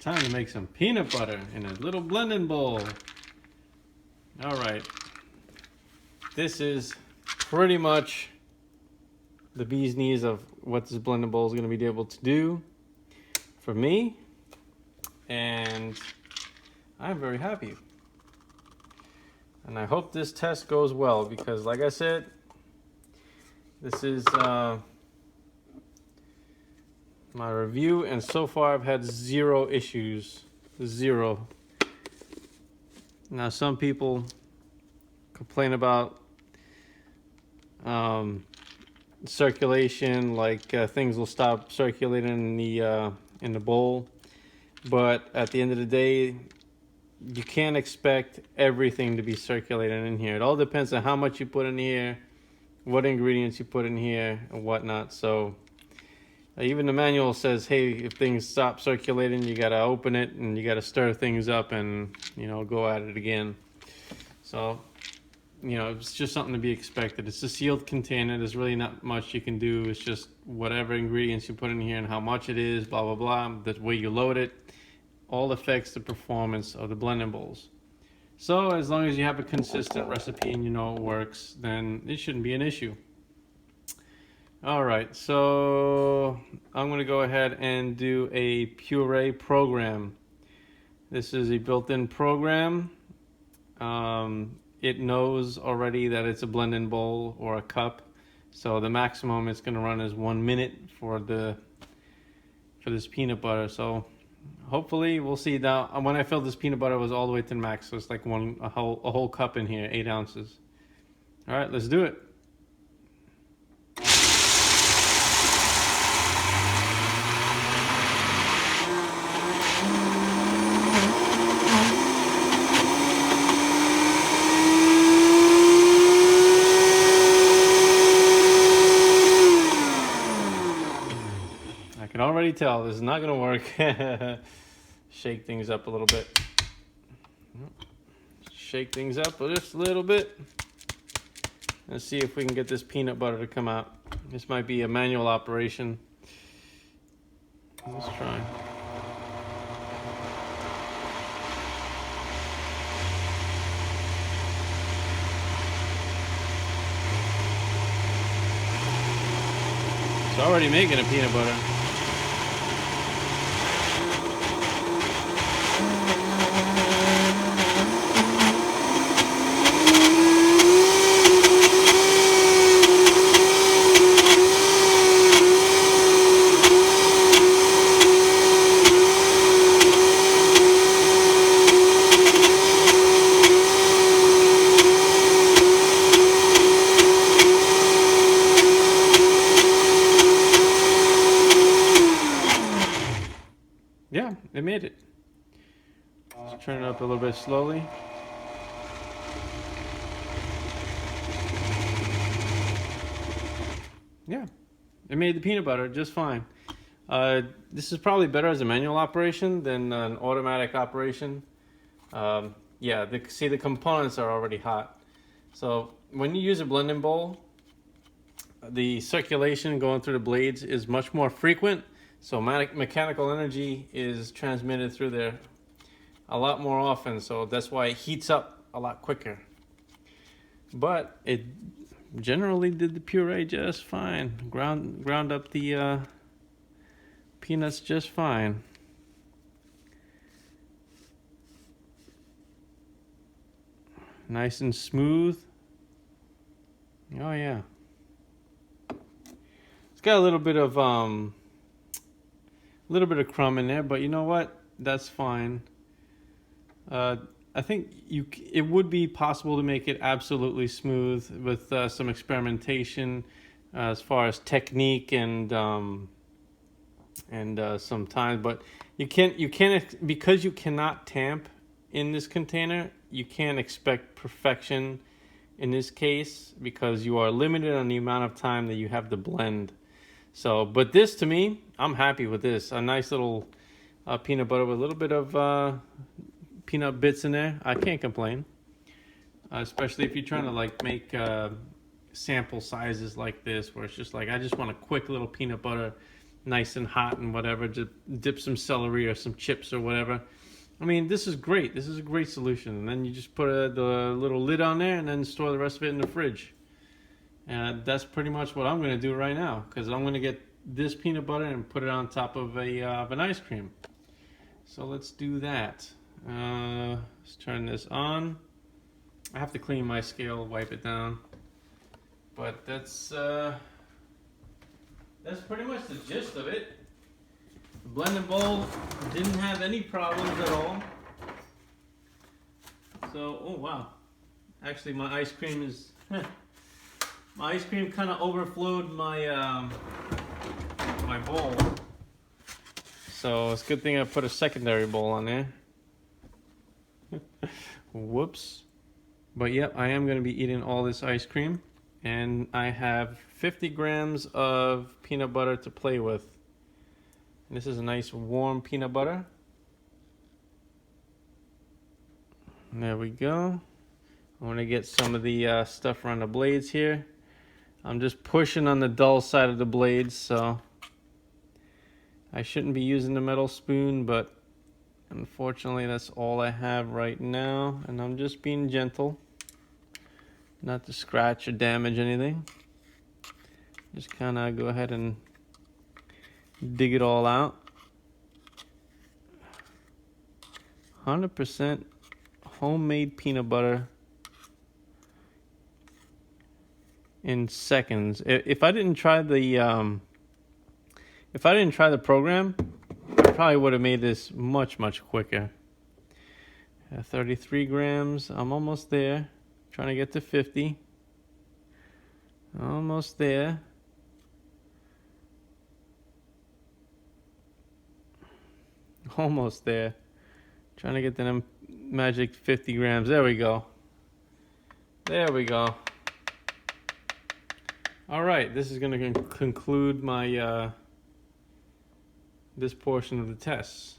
time to make some peanut butter in a little blending bowl. All right. This is pretty much the bee's knees of what this blending bowl is going to be able to do for me. And I'm very happy. And I hope this test goes well because, like I said, this is my review, and so far I've had zero issues. Zero. Now, some people complain about circulation, like things will stop circulating in the bowl. But at the end of the day, you can't expect everything to be circulating in here. It all depends on how much you put in here, what ingredients you put in here, and whatnot. So even the manual says, hey, if things stop circulating, you got to open it and you got to stir things up and, go at it again. So, it's just something to be expected. It's a sealed container. There's really not much you can do. It's just whatever ingredients you put in here and how much it is, blah, blah, blah. The way you load it all affects the performance of the blending bowls. So as long as you have a consistent recipe and you know it works, then it shouldn't be an issue. All right, so I'm going to go ahead and do a puree program. This is a built-in program. It knows already that it's a blending bowl or a cup, so the maximum it's going to run is 1 minute for this peanut butter. So hopefully we'll see. Now, when I filled this peanut butter, it was all the way to the max, so it's like a whole cup in here, 8 ounces. All right, let's do it. I can already tell this is not going to work. Shake things up a little bit. Shake things up just a little bit. Let's see if we can get this peanut butter to come out. This might be a manual operation. Let's try. It's already making a peanut butter. Yeah, it made it. Let's turn it up a little bit slowly. Yeah, it made the peanut butter just fine. This is probably better as a manual operation than an automatic operation. Yeah, see the components are already hot. So when you use a blending bowl, the circulation going through the blades is much more frequent. So mechanical energy is transmitted through there a lot more often. So that's why it heats up a lot quicker. But it generally did the puree just fine. Ground up the peanuts just fine. Nice and smooth. Oh yeah. It's got a little bit of crumb in there, but you know what? That's fine. I think it would be possible to make it absolutely smooth with some experimentation as far as technique and some time. But you can't because you cannot tamp in this container. You can't expect perfection in this case because you are limited on the amount of time that you have to blend. So, but this to me, I'm happy with this. A nice little peanut butter with a little bit of peanut bits in there. I can't complain. Especially if you're trying to like make sample sizes like this, where it's just like, I just want a quick little peanut butter nice and hot and whatever. Just dip some celery or some chips or whatever. I mean, this is great. This is a great solution. And then you just put the little lid on there and then store the rest of it in the fridge. And that's pretty much what I'm going to do right now, because I'm going to get this peanut butter and put it on top of an ice cream. So let's do that. Let's turn this on. I have to clean my scale, wipe it down. But that's pretty much the gist of it. The blending bowl didn't have any problems at all. So, oh wow. Actually, my ice cream is... my ice cream kind of overflowed my my bowl. So it's a good thing I put a secondary bowl on there. Whoops. But yep, I am going to be eating all this ice cream. And I have 50 grams of peanut butter to play with. And this is a nice warm peanut butter. There we go. I want to get some of the stuff around the blades here. I'm just pushing on the dull side of the blades, so I shouldn't be using the metal spoon, but unfortunately that's all I have right now, and I'm just being gentle, not to scratch or damage anything. Just kind of go ahead and dig it all out. 100% homemade peanut butter in seconds. If I didn't try the program, I probably would have made this much quicker. 33 grams. I'm almost there. Trying to get to 50. Almost there. Almost there. Trying to get to them magic 50 grams. There we go. There we go. All right, this is going to conclude my this portion of the tests.